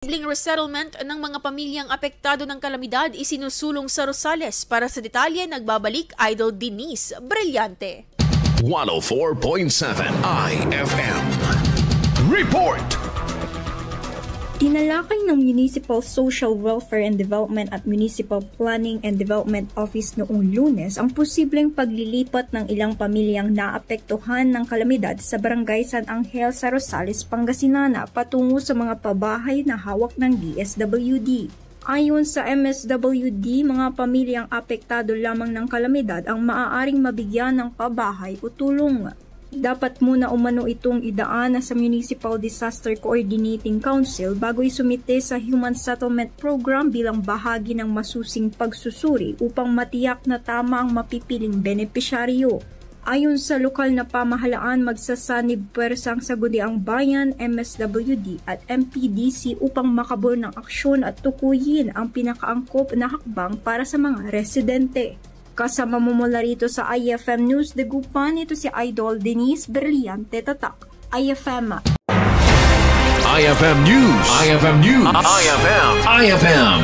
Posibleng resettlement ng mga pamilyang apektado ng kalamidad isinusulong sa Rosales. Para sa detalye, nagbabalik Idol Denise Brillante. 104.7 IFM Report. Tinalakay ng Municipal Social Welfare and Development at Municipal Planning and Development Office noong Lunes ang posibleng paglilipat ng ilang pamilyang naapektuhan ng kalamidad sa Barangay San Angel sa Rosales, Pangasinan patungo sa mga pabahay na hawak ng DSWD. Ayon sa MSWD, mga pamilyang apektado lamang ng kalamidad ang maaaring mabigyan ng pabahay o tulong. Dapat muna umano itong idaan sa Municipal Disaster Coordinating Council bago isumite sa Human Settlement Program bilang bahagi ng masusing pagsusuri upang matiyak na tama ang mapipiling benepisyaryo. Ayon sa lokal na pamahalaan, magsasanib pwersang Sangguniang Bayan, MSWD at MPDC upang makabuo ng aksyon at tukuyin ang pinakaangkop na hakbang para sa mga residente. Kasama mo mula rito sa IFM News Dagupan, ito si Idol Denise Brillante, Tatak, IFM. IFM News. IFM News. IFM.